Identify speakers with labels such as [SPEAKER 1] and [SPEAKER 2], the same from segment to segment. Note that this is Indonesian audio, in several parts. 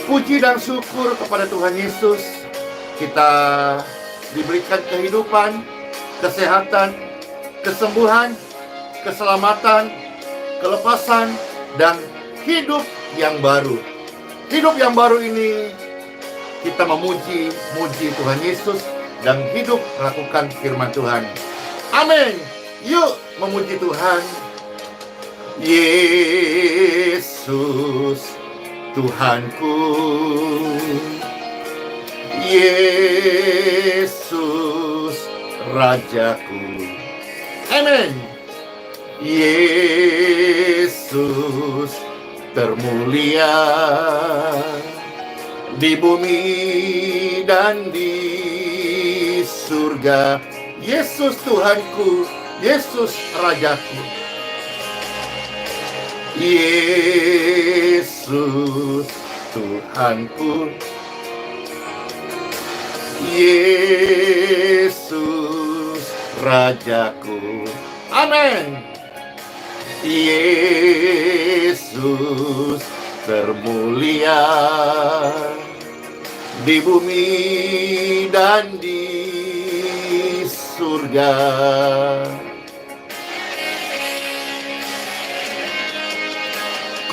[SPEAKER 1] Puji dan syukur kepada Tuhan Yesus. Kita diberikan kehidupan, kesehatan, kesembuhan, keselamatan, kelepasan, dan hidup yang baru. Hidup yang baru ini kita memuji Tuhan Yesus dan hidup melakukan firman Tuhan. Amin. Yuk memuji Tuhan. Yesus Tuhanku, Yesus Rajaku. Amin. Yesus termulia di bumi dan di surga. Yesus Tuhanku, Yesus Rajaku. Yesus Tuhanku, Yesus Rajaku. Amin. Yesus termulia di bumi dan di surga.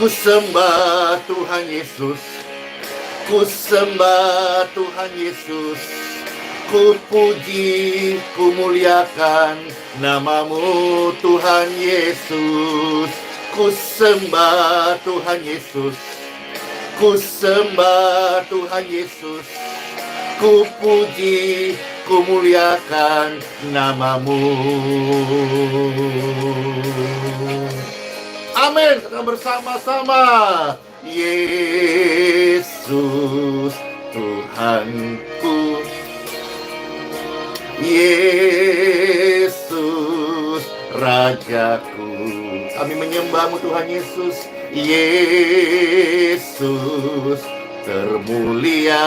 [SPEAKER 1] Ku sembah Tuhan Yesus, ku sembah Tuhan Yesus, ku puji, ku muliakan namamu Tuhan Yesus. Ku sembah Tuhan Yesus, ku sembah Tuhan Yesus, ku puji, ku muliakan namamu. Amin. Kita bersama-sama. Yesus Tuhanku, Yesus Rajaku. Kami menyembahmu Tuhan Yesus. Yesus termulia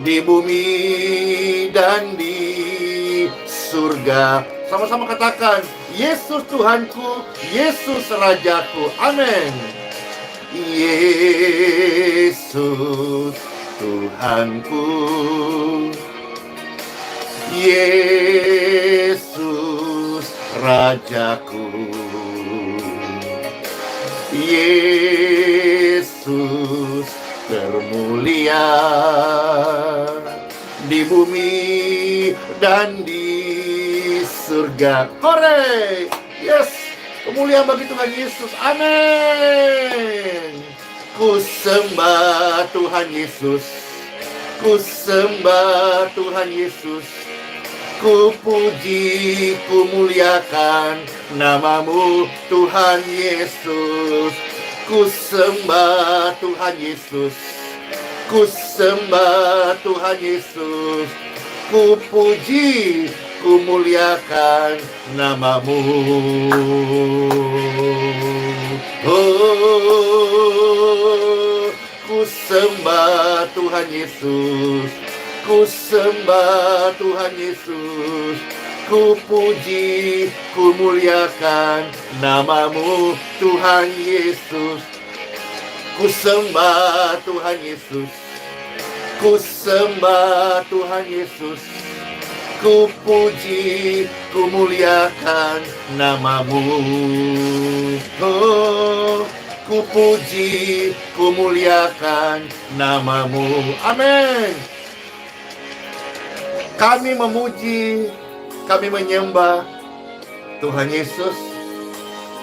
[SPEAKER 1] di bumi dan di surga. Sama-sama katakan, Yesus Tuhanku, Yesus Rajaku. Amin. Yesus Tuhanku, Yesus Rajaku. Yesus termulia di bumi dan di surga. Hore! Yes! Kemuliaan bagi Tuhan Yesus. Amin. Ku sembah Tuhan Yesus, ku sembah Tuhan Yesus, ku puji, ku muliakan namamu Tuhan Yesus. Ku sembah Tuhan Yesus, ku sembah Tuhan Yesus, ku puji, ku muliakan namamu. Oh, ku sembah Tuhan Yesus, ku sembah Tuhan Yesus, ku puji, ku muliakan namamu Tuhan Yesus. Ku sembah Tuhan Yesus, ku sembah Tuhan Yesus, ku puji, ku muliakan namamu. Oh, ku puji, ku muliakan namamu. Amin. Kami memuji, kami menyembah Tuhan Yesus.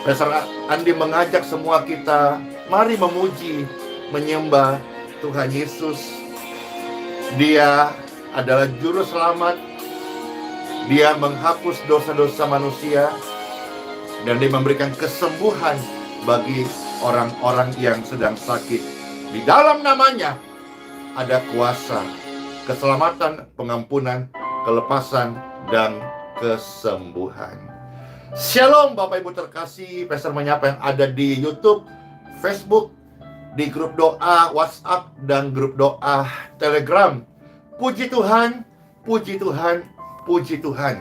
[SPEAKER 1] Pastor Andi mengajak semua kita, mari memuji, menyembah Tuhan Yesus. Dia adalah juru selamat. Dia menghapus dosa-dosa manusia, dan dia memberikan kesembuhan bagi orang-orang yang sedang sakit. Di dalam namanya ada kuasa, keselamatan, pengampunan, kelepasan, dan kesembuhan. Shalom Bapak Ibu terkasih, Pastor menyapa yang ada di YouTube, Facebook, di grup doa WhatsApp, dan grup doa Telegram. Puji Tuhan, puji Tuhan, puji Tuhan.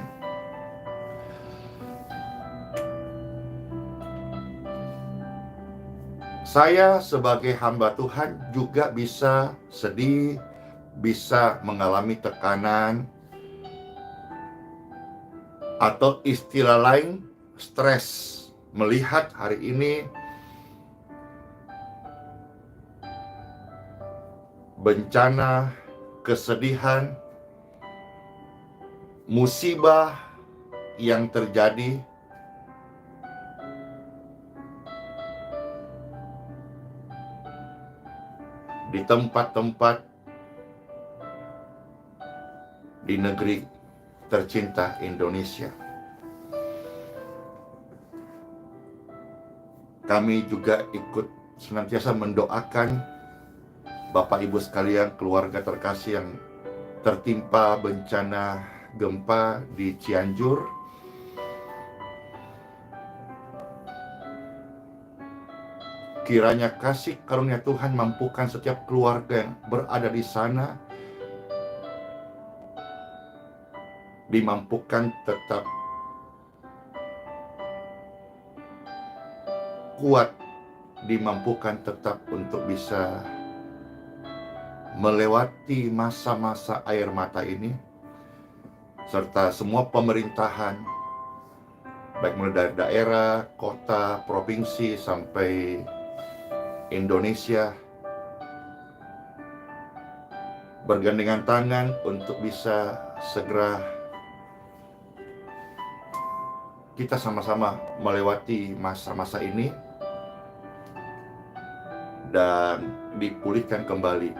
[SPEAKER 1] Saya sebagai hamba Tuhan juga bisa sedih, bisa mengalami tekanan, atau istilah lain stres. Melihat hari ini bencana, kesedihan, musibah yang terjadi di tempat-tempat di negeri tercinta Indonesia. Kami juga ikut senantiasa mendoakan Bapak Ibu sekalian, keluarga terkasih yang tertimpa bencana gempa di Cianjur. Kiranya kasih karunia Tuhan mampukan setiap keluarga yang berada di sana dimampukan tetap kuat, dimampukan tetap untuk bisa melewati masa-masa air mata ini, serta semua pemerintahan, baik mulai dari daerah, kota, provinsi, sampai Indonesia, bergandengan tangan untuk bisa segera kita sama-sama melewati masa-masa ini dan dipulihkan kembali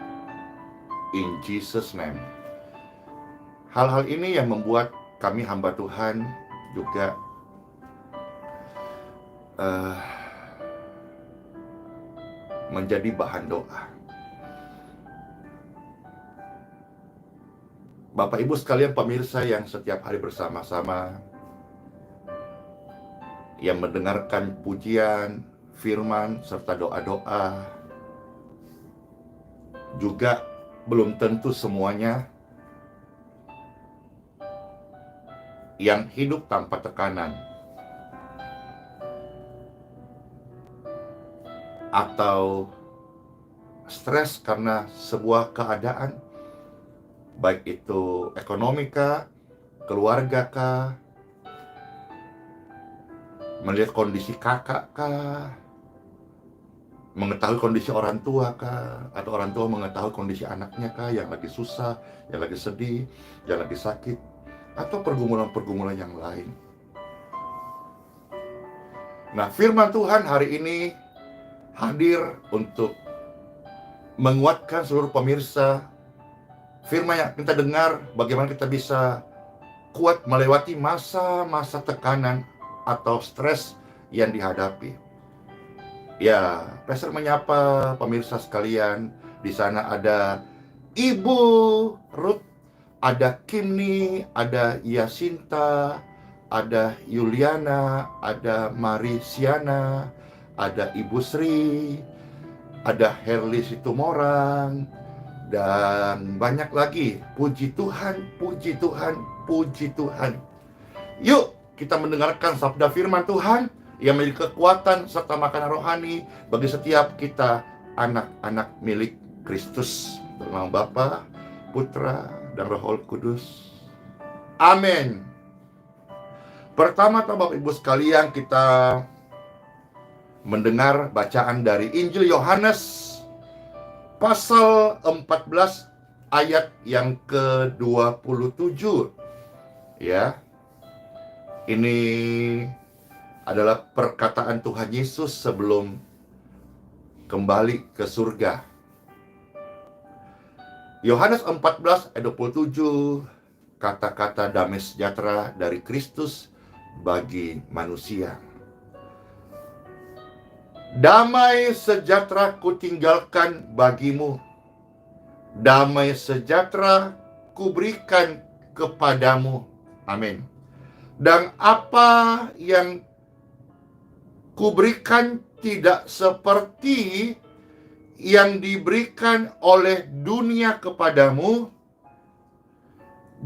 [SPEAKER 1] in Jesus name. Hal-hal ini yang membuat kami hamba Tuhan juga menjadi bahan doa. Bapak Ibu sekalian pemirsa yang setiap hari bersama-sama, yang mendengarkan pujian, firman, serta doa-doa, juga belum tentu semuanya yang hidup tanpa tekanan atau stres karena sebuah keadaan, baik itu ekonomi kah, keluarga kah, melihat kondisi kakak kah, mengetahui kondisi orang tua kah, atau orang tua mengetahui kondisi anaknya kah yang lagi susah, yang lagi sedih, yang lagi sakit, atau pergumulan-pergumulan yang lain. Nah, firman Tuhan hari ini hadir untuk menguatkan seluruh pemirsa. Firman yang kita dengar, bagaimana kita bisa kuat melewati masa-masa tekanan atau stres yang dihadapi. Ya, Pastor menyapa pemirsa sekalian. Di sana ada Ibu Ruth, ada Kimni, ada Yasinta, ada Yuliana, ada Marisiana, ada Ibu Sri, ada Herli Situmorang, dan banyak lagi. Puji Tuhan, puji Tuhan, puji Tuhan. Yuk kita mendengarkan sabda firman Tuhan yang memiliki kekuatan serta makanan rohani bagi setiap kita anak-anak milik Kristus. Dalam nama Bapa, Putra, dan Roh Kudus. Amin. Pertama-tama Bapak Ibu sekalian, kita mendengar bacaan dari Injil Yohanes pasal 14 ayat yang ke-27. Ya. Ini adalah perkataan Tuhan Yesus sebelum kembali ke surga. Yohanes 14 ayat 27, kata-kata damai sejahtera dari Kristus bagi manusia. Damai sejahtera kutinggalkan bagimu, damai sejahtera kuberikan kepadamu. Amin. Dan apa yang kuberikan tidak seperti yang diberikan oleh dunia kepadamu.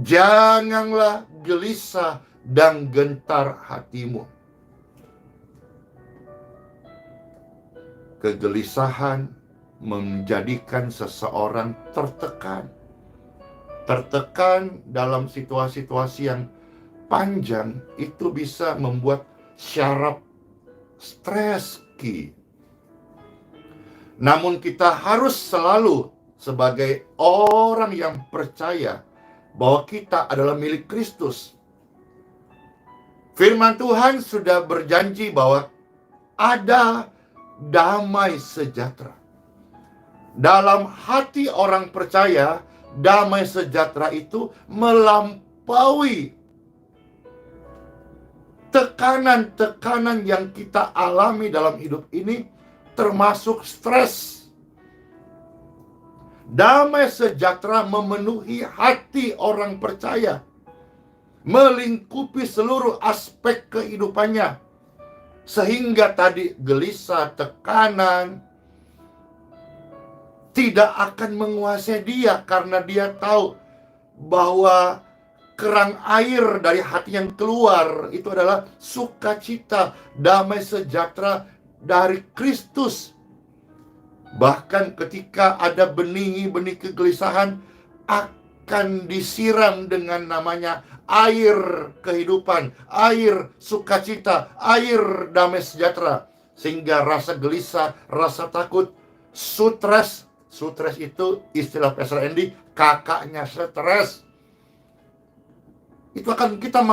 [SPEAKER 1] Janganlah gelisah dan gentar hatimu. Kegelisahan menjadikan seseorang tertekan. Tertekan dalam situasi-situasi yang panjang itu bisa membuat syaraf stres. Namun kita harus selalu sebagai orang yang percaya bahwa kita adalah milik Kristus. Firman Tuhan sudah berjanji bahwa ada damai sejahtera. Dalam hati orang percaya, damai sejahtera itu melampaui tekanan-tekanan yang kita alami dalam hidup ini, termasuk stres. Damai sejahtera memenuhi hati orang percaya, melingkupi seluruh aspek kehidupannya, sehingga tadi gelisah, tekanan tidak akan menguasai dia, karena dia tahu bahwa kerang air dari hati yang keluar itu adalah sukacita, damai sejahtera dari Kristus. Bahkan ketika ada benih-benih kegelisahan, akan disiram dengan namanya air kehidupan, air sukacita, air damai sejahtera. Sehingga rasa gelisah, rasa takut, stres itu istilah Pastor Andy, kakaknya stres. Itu akan kita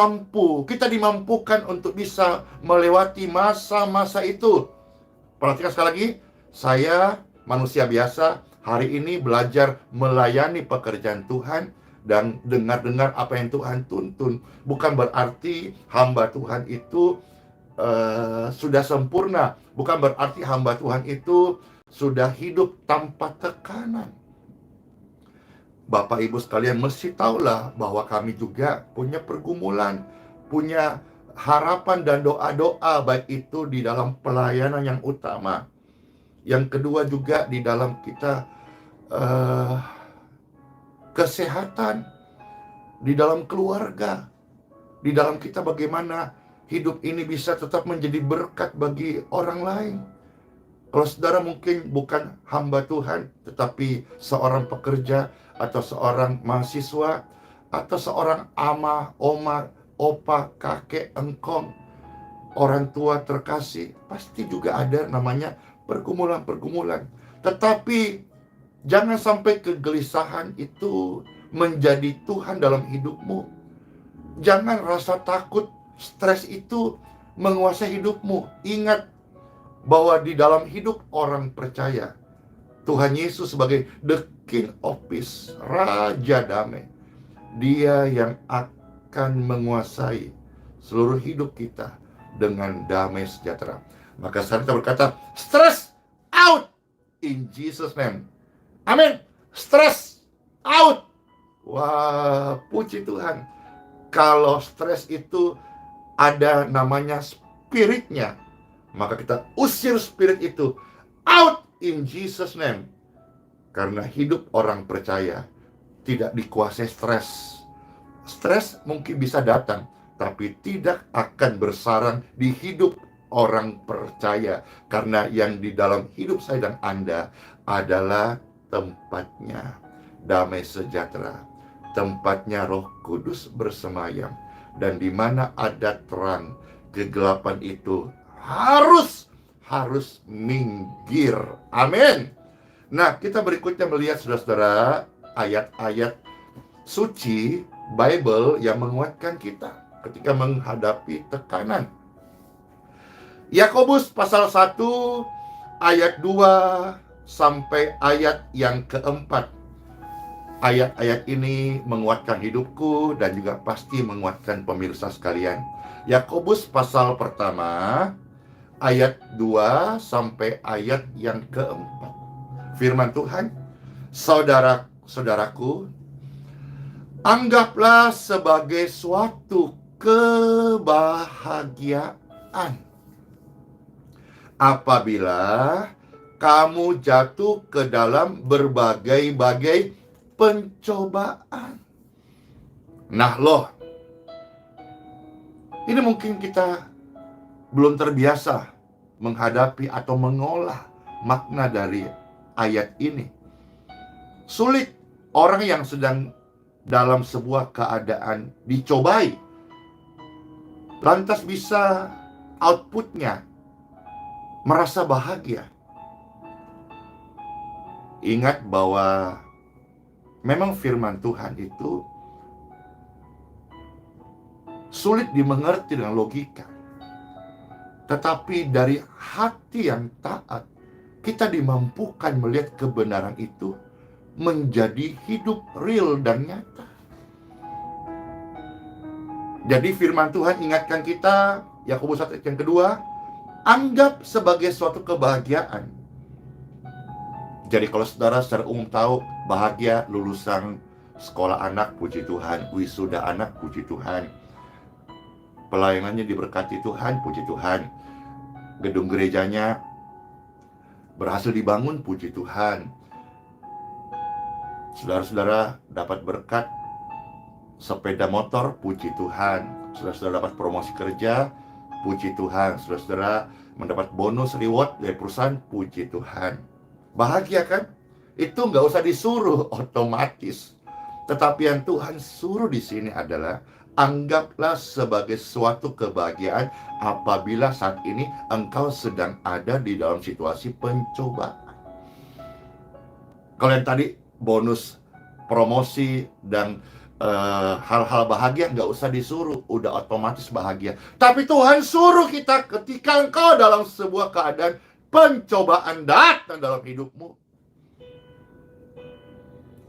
[SPEAKER 1] dimampukan untuk bisa melewati masa-masa itu. Perhatikan sekali lagi, saya manusia biasa hari ini belajar melayani pekerjaan Tuhan dan dengar-dengar apa yang Tuhan tuntun. Bukan berarti hamba Tuhan itu sudah sempurna. Bukan berarti hamba Tuhan itu sudah hidup tanpa tekanan. Bapak Ibu sekalian mesti tahulah bahwa kami juga punya pergumulan, punya harapan dan doa-doa, baik itu di dalam pelayanan yang utama. Yang kedua juga di dalam kita kesehatan, di dalam keluarga, di dalam kita bagaimana hidup ini bisa tetap menjadi berkat bagi orang lain. Kalau saudara mungkin bukan hamba Tuhan, tetapi seorang pekerja, atau seorang mahasiswa, atau seorang ama, oma, opa, kakek, engkong, orang tua terkasih, pasti juga ada namanya pergumulan-pergumulan. Tetapi jangan sampai kegelisahan itu menjadi Tuhan dalam hidupmu. Jangan rasa takut, stres itu menguasai hidupmu. Ingat bahwa di dalam hidup orang percaya, Tuhan Yesus sebagai the King of Peace, Raja Damai, Dia yang akan menguasai seluruh hidup kita dengan damai sejahtera. Maka sekarang kita berkata, stress out in Jesus name. Amin. Stress out. Wah, puji Tuhan. Kalau stres itu ada namanya spiritnya, maka kita usir spirit itu out in Jesus name. Karena hidup orang percaya tidak dikuasai stres. Stres mungkin bisa datang, tapi tidak akan bersarang di hidup orang percaya. Karena yang di dalam hidup saya dan Anda adalah tempatnya damai sejahtera, tempatnya Roh Kudus bersemayam. Dan di mana ada terang, kegelapan itu harus minggir. Amin. Nah, kita berikutnya melihat saudara-saudara ayat-ayat suci Bible yang menguatkan kita ketika menghadapi tekanan. Yakobus pasal 1 ayat 2 sampai ayat yang keempat. Ayat-ayat ini menguatkan hidupku dan juga pasti menguatkan pemirsa sekalian. Yakobus pasal pertama ayat 2 sampai ayat yang keempat. Firman Tuhan, saudara-saudaraku, anggaplah sebagai suatu kebahagiaan apabila kamu jatuh ke dalam berbagai-bagai pencobaan. Nah loh, ini mungkin kita belum terbiasa menghadapi atau mengolah makna dari ayat ini. Sulit orang yang sedang dalam sebuah keadaan dicobai, lantas bisa outputnya merasa bahagia. Ingat bahwa memang firman Tuhan itu sulit dimengerti dengan logika. Tetapi dari hati yang taat, kita dimampukan melihat kebenaran itu menjadi hidup real dan nyata. Jadi firman Tuhan ingatkan kita, Yakobus 1 ayat yang kedua, anggap sebagai suatu kebahagiaan. Jadi kalau saudara secara umum tahu, bahagia lulusan sekolah anak, puji Tuhan. Wisuda anak, puji Tuhan. Pelayanannya diberkati Tuhan, puji Tuhan. Gedung gerejanya berhasil dibangun, puji Tuhan. Saudara-saudara dapat berkat sepeda motor, puji Tuhan. Saudara-saudara dapat promosi kerja, puji Tuhan. Saudara-saudara mendapat bonus reward dari perusahaan, puji Tuhan. Bahagia kan? Itu nggak usah disuruh, otomatis. Tetapi yang Tuhan suruh di sini adalah anggaplah sebagai suatu kebahagiaan apabila saat ini engkau sedang ada di dalam situasi pencobaan. Kalau yang tadi bonus, promosi, dan hal-hal bahagia nggak usah disuruh, udah otomatis bahagia. Tapi Tuhan suruh kita ketika engkau dalam sebuah keadaan pencobaan datang dalam hidupmu,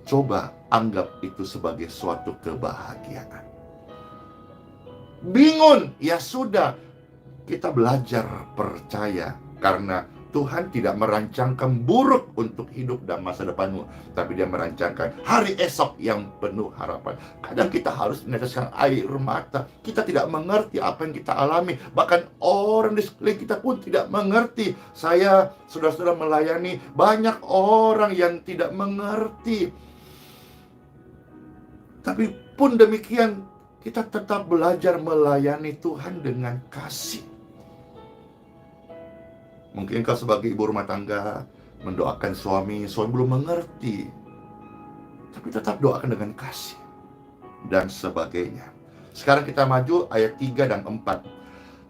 [SPEAKER 1] coba anggap itu sebagai suatu kebahagiaan. Bingung, ya sudah, kita belajar percaya karena Tuhan tidak merancangkan buruk untuk hidup dan masa depanmu, tapi Dia merancangkan hari esok yang penuh harapan. Kadang kita harus meneteskan air mata. Kita tidak mengerti apa yang kita alami. Bahkan orang di sekeliling kita pun tidak mengerti. Saya, saudara-saudara, melayani banyak orang yang tidak mengerti. Tapi pun demikian, kita tetap belajar melayani Tuhan dengan kasih. Mungkin kau sebagai ibu rumah tangga mendoakan suami belum mengerti, tapi tetap doakan dengan kasih dan sebagainya. Sekarang kita maju ayat 3 dan 4.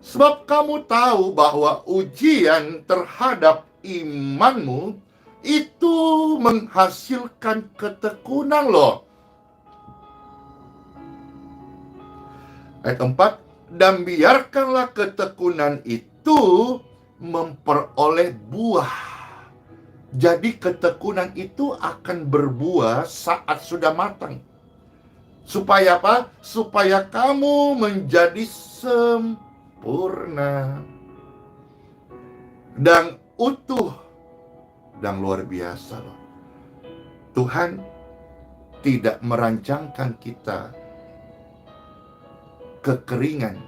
[SPEAKER 1] Sebab kamu tahu bahwa ujian terhadap imanmu itu menghasilkan ketekunan loh. Ayat 4, dan biarkanlah ketekunan itu memperoleh buah. Jadi ketekunan itu akan berbuah saat sudah matang. Supaya apa? Supaya kamu menjadi sempurna dan utuh dan luar biasa loh. Tuhan tidak merancangkan kita kekeringan.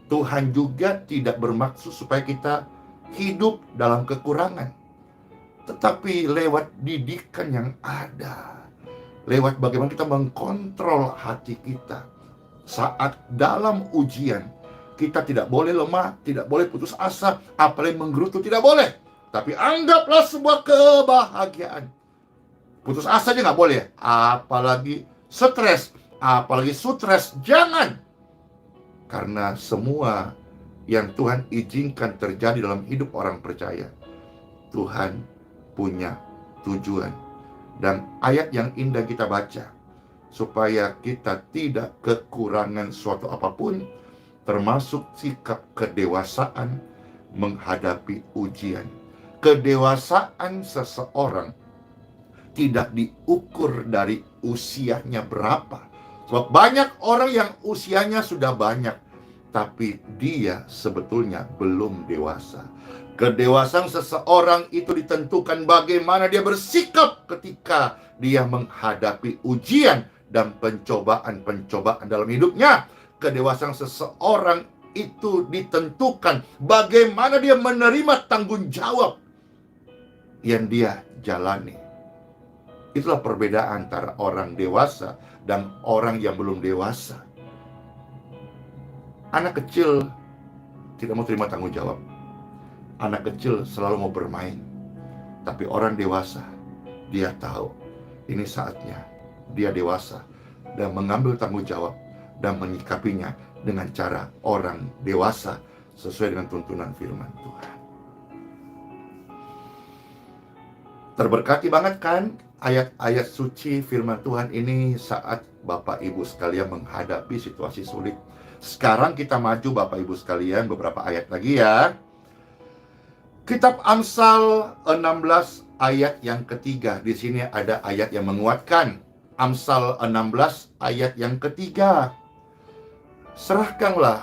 [SPEAKER 1] Tuhan juga tidak bermaksud supaya kita hidup dalam kekurangan, tetapi lewat didikan yang ada, lewat bagaimana kita mengkontrol hati kita saat dalam ujian. Kita tidak boleh lemah, tidak boleh putus asa, apalagi menggerutu, tidak boleh. Tapi anggaplah sebuah kebahagiaan. Putus asa aja nggak boleh, apalagi stres, jangan. Karena semua yang Tuhan izinkan terjadi dalam hidup orang percaya, Tuhan punya tujuan. Dan ayat yang indah kita baca, supaya kita tidak kekurangan suatu apapun, termasuk sikap kedewasaan menghadapi ujian. Kedewasaan seseorang tidak diukur dari usianya berapa. Sebab banyak orang yang usianya sudah banyak, tapi dia sebetulnya belum dewasa. Kedewasaan seseorang itu ditentukan bagaimana dia bersikap ketika dia menghadapi ujian dan pencobaan-pencobaan dalam hidupnya. Kedewasaan seseorang itu ditentukan bagaimana dia menerima tanggung jawab yang dia jalani. Itulah perbedaan antara orang dewasa dan orang yang belum dewasa. Anak kecil tidak mau terima tanggung jawab. Anak kecil selalu mau bermain. Tapi orang dewasa, dia tahu ini saatnya dia dewasa dan mengambil tanggung jawab dan menyikapinya dengan cara orang dewasa sesuai dengan tuntunan firman Tuhan. Terberkati banget kan ayat-ayat suci firman Tuhan ini saat Bapak Ibu sekalian menghadapi situasi sulit. Sekarang kita maju Bapak Ibu sekalian beberapa ayat lagi ya. Kitab Amsal 16 ayat yang ketiga. Di sini ada ayat yang menguatkan. Amsal 16 ayat yang ketiga. Serahkanlah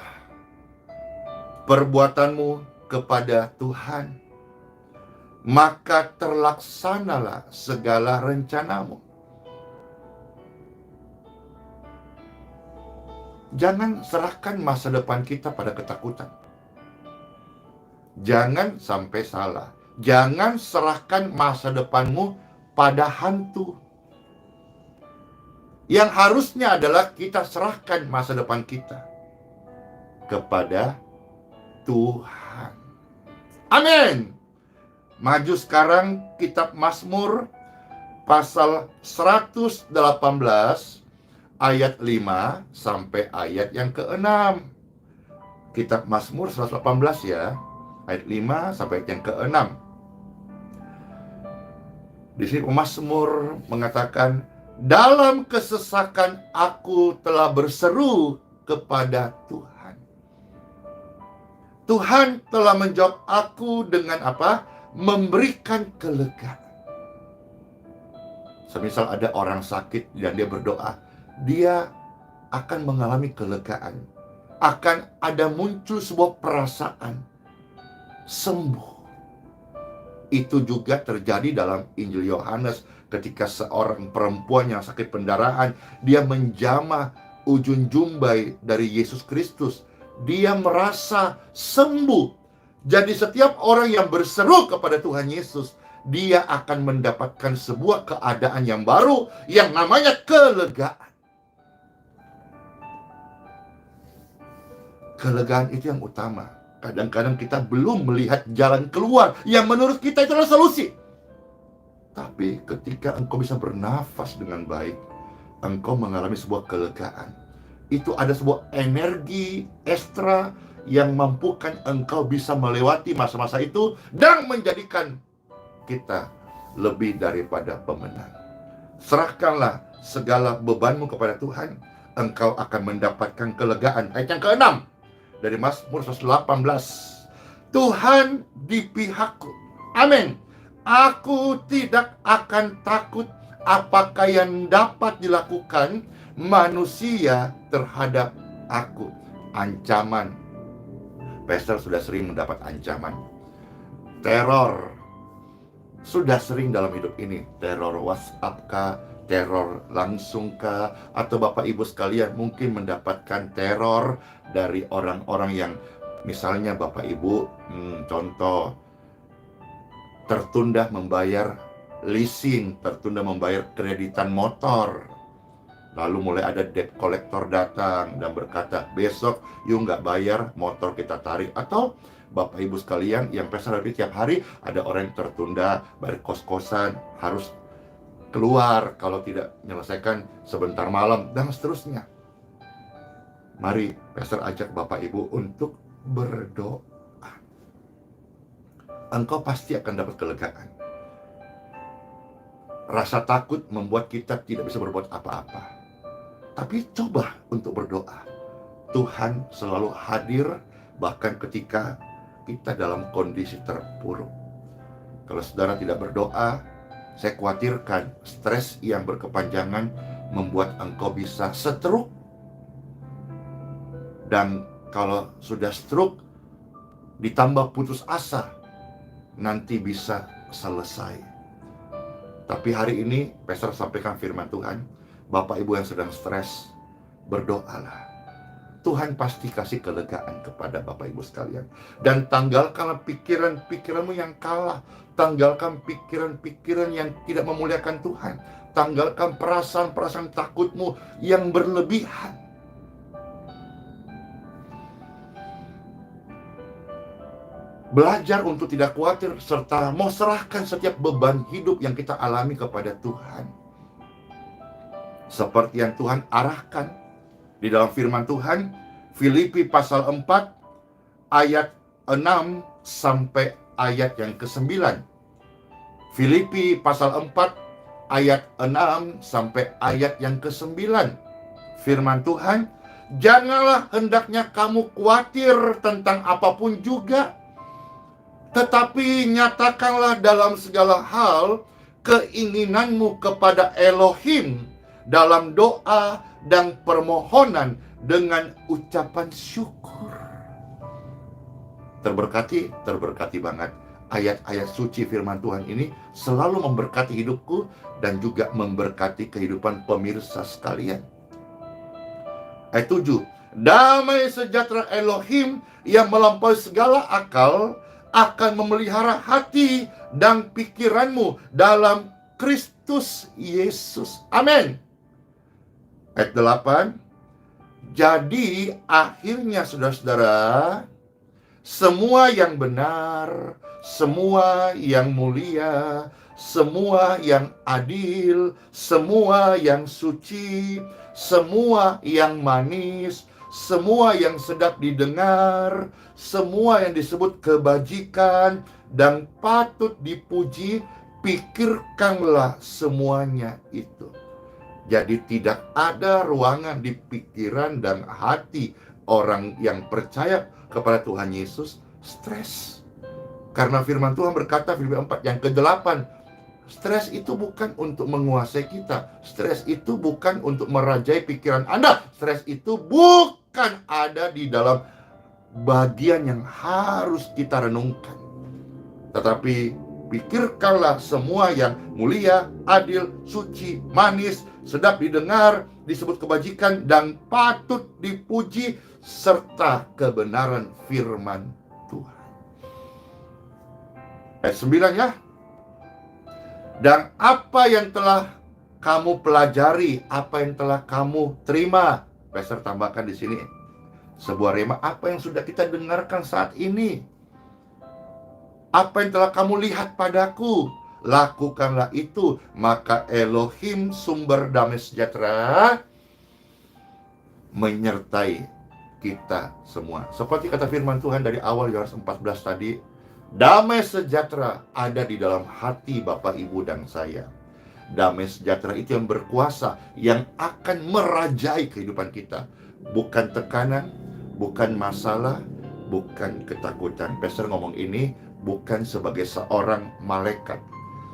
[SPEAKER 1] perbuatanmu kepada Tuhan, maka terlaksanalah segala rencanamu. Jangan serahkan masa depan kita pada ketakutan. Jangan sampai salah. Jangan serahkan masa depanmu pada hantu. Yang harusnya adalah kita serahkan masa depan kita kepada Tuhan. Amin. Maju sekarang kitab Mazmur pasal 118 ayat 5 sampai ayat yang ke-6. Kitab Mazmur 118 ya, ayat 5 sampai ayat yang ke-6. Di sini pemazmur mengatakan, dalam kesesakan aku telah berseru kepada Tuhan. Tuhan telah menjawab aku dengan apa? Memberikan kelegaan. Semisal ada orang sakit dan dia berdoa, dia akan mengalami kelegaan. Akan ada muncul sebuah perasaan sembuh. Itu juga terjadi dalam Injil Yohanes ketika seorang perempuan yang sakit pendarahan, dia menjamah ujung jumbai dari Yesus Kristus. Dia merasa sembuh. Jadi setiap orang yang berseru kepada Tuhan Yesus, dia akan mendapatkan sebuah keadaan yang baru yang namanya kelegaan. Kelegaan itu yang utama. Kadang-kadang kita belum melihat jalan keluar yang menurut kita itu adalah solusi. Tapi ketika engkau bisa bernafas dengan baik, engkau mengalami sebuah kelegaan. Itu ada sebuah energi ekstra yang mampukan engkau bisa melewati masa-masa itu dan menjadikan kita lebih daripada pemenang. Serahkanlah segala bebanmu kepada Tuhan, engkau akan mendapatkan kelegaan. Ayat yang ke-6 dari Mazmur 118. Tuhan di pihakku. Amin. Aku tidak akan takut apakah yang dapat dilakukan manusia terhadap aku. Ancaman. Pastor sudah sering mendapat ancaman. Teror. Sudah sering dalam hidup ini. Teror WhatsApp kah? Teror langsung kah? Atau Bapak Ibu sekalian mungkin mendapatkan teror dari orang-orang yang misalnya Bapak Ibu, contoh, tertunda membayar leasing, tertunda membayar kreditan motor. Lalu mulai ada debt collector datang dan berkata, besok you nggak bayar, motor kita tarik. Atau Bapak Ibu sekalian yang pastor tiap hari ada orang yang tertunda bayar kos-kosan, harus keluar kalau tidak menyelesaikan sebentar malam, dan seterusnya. Mari pastor ajak Bapak Ibu untuk berdoa. Engkau pasti akan dapat kelegaan. Rasa takut membuat kita tidak bisa berbuat apa-apa. Tapi coba untuk berdoa. Tuhan selalu hadir bahkan ketika kita dalam kondisi terpuruk. Kalau saudara tidak berdoa, saya khawatirkan stres yang berkepanjangan membuat engkau bisa stroke. Dan kalau sudah stroke, ditambah putus asa, nanti bisa selesai. Tapi hari ini, pastor sampaikan firman Tuhan, Bapak Ibu yang sedang stres, berdoalah. Tuhan pasti kasih kelegaan kepada Bapak Ibu sekalian. Dan tanggalkanlah pikiran-pikiranmu yang kalah. Tanggalkan pikiran-pikiran yang tidak memuliakan Tuhan. Tanggalkan perasaan-perasaan takutmu yang berlebihan. Belajar untuk tidak khawatir, serta mau serahkan setiap beban hidup yang kita alami kepada Tuhan. Seperti yang Tuhan arahkan di dalam firman Tuhan, Filipi pasal 4, ayat 6 sampai ayat yang ke-9. Filipi pasal 4, ayat 6 sampai ayat yang ke-9. Firman Tuhan, janganlah hendaknya kamu khawatir tentang apapun juga, tetapi nyatakanlah dalam segala hal keinginanmu kepada Elohim dalam doa dan permohonan dengan ucapan syukur. Terberkati banget. Ayat-ayat suci firman Tuhan ini selalu memberkati hidupku dan juga memberkati kehidupan pemirsa sekalian. Ayat 7. Damai sejahtera Elohim yang melampaui segala akal akan memelihara hati dan pikiranmu dalam Kristus Yesus. Amin. Ayat 8. Jadi akhirnya saudara-saudara, semua yang benar, semua yang mulia, semua yang adil, semua yang suci, semua yang manis, semua yang sedap didengar, semua yang disebut kebajikan dan patut dipuji, pikirkanlah semuanya itu. Jadi tidak ada ruangan di pikiran dan hati orang yang percaya kepada Tuhan Yesus stres. Karena firman Tuhan berkata Filipi 4 yang ke-8, stres itu bukan untuk menguasai kita. Stres itu bukan untuk merajai pikiran Anda. Stres itu bukan ada di dalam bagian yang harus kita renungkan. Tetapi pikirkanlah semua yang mulia, adil, suci, manis, sedap didengar, disebut kebajikan, dan patut dipuji, serta kebenaran firman Tuhan. Ayat 9 ya. Dan apa yang telah kamu pelajari, apa yang telah kamu terima. Pastor tambahkan di sini sebuah rema, apa yang sudah kita dengarkan saat ini. Apa yang telah kamu lihat padaku, lakukanlah itu, maka Elohim sumber damai sejahtera menyertai kita semua. Seperti kata firman Tuhan dari awal Yohanes 14 tadi, damai sejahtera ada di dalam hati Bapak, Ibu, dan saya. Damai sejahtera itu yang berkuasa, yang akan merajai kehidupan kita. Bukan tekanan, bukan masalah, bukan ketakutan. Pastor ngomong ini bukan sebagai seorang malaikat.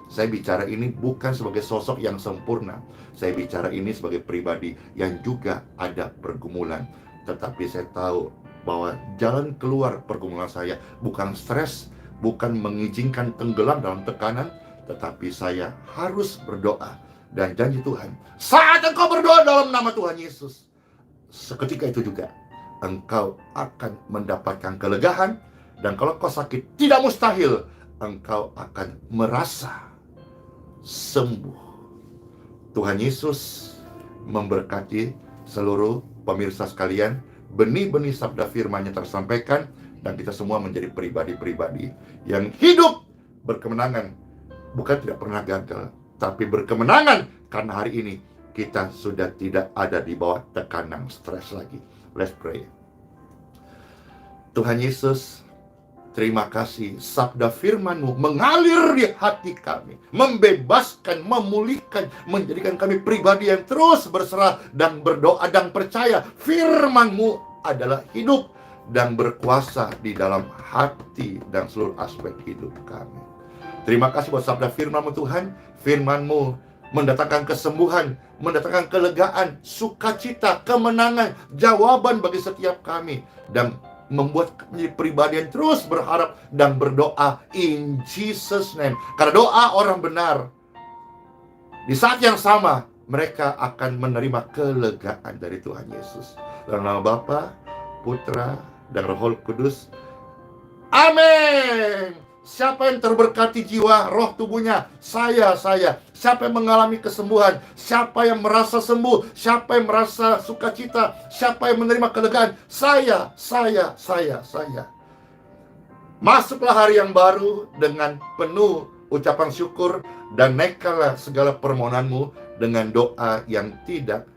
[SPEAKER 1] Saya bicara ini bukan sebagai sosok yang sempurna. Saya bicara ini sebagai pribadi yang juga ada pergumulan. Tetapi saya tahu bahwa jalan keluar pergumulan saya bukan stres, bukan mengizinkan tenggelam dalam tekanan, tetapi saya harus berdoa. Dan janji Tuhan, saat engkau berdoa dalam nama Tuhan Yesus, seketika itu juga engkau akan mendapatkan kelegaan. Dan kalau kau sakit, tidak mustahil engkau akan merasa sembuh. Tuhan Yesus memberkati seluruh pemirsa sekalian. Benih-benih sabda firman-Nya tersampaikan, dan kita semua menjadi pribadi-pribadi yang hidup berkemenangan. Bukan tidak pernah gagal, tapi berkemenangan karena hari ini kita sudah tidak ada di bawah tekanan stres lagi. Let's pray. Tuhan Yesus, terima kasih, sabda firman-Mu mengalir di hati kami, membebaskan, memulihkan, menjadikan kami pribadi yang terus berserah dan berdoa dan percaya firman-Mu adalah hidup dan berkuasa di dalam hati dan seluruh aspek hidup kami. Terima kasih buat sabda firman-Mu Tuhan. Firman-Mu mendatangkan kesembuhan, mendatangkan kelegaan, sukacita, kemenangan, jawaban bagi setiap kami, dan membuat pribadi yang terus berharap dan berdoa in Jesus name. Karena doa orang benar, di saat yang sama mereka akan menerima kelegaan dari Tuhan Yesus. Dalam nama Bapa, Putra, dan Roh Kudus. Amin. Siapa yang terberkati jiwa, roh tubuhnya? Saya. Siapa yang mengalami kesembuhan? Siapa yang merasa sembuh? Siapa yang merasa sukacita? Siapa yang menerima kelegaan? Saya. Masuklah hari yang baru dengan penuh ucapan syukur, dan naikkanlah segala permohonanmu dengan doa yang tidak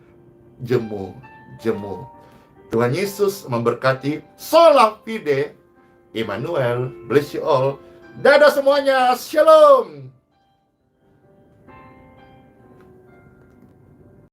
[SPEAKER 1] jemu-jemu. Tuhan Yesus memberkati. Sola fide, Immanuel. Bless you all. Dadah semuanya. Shalom.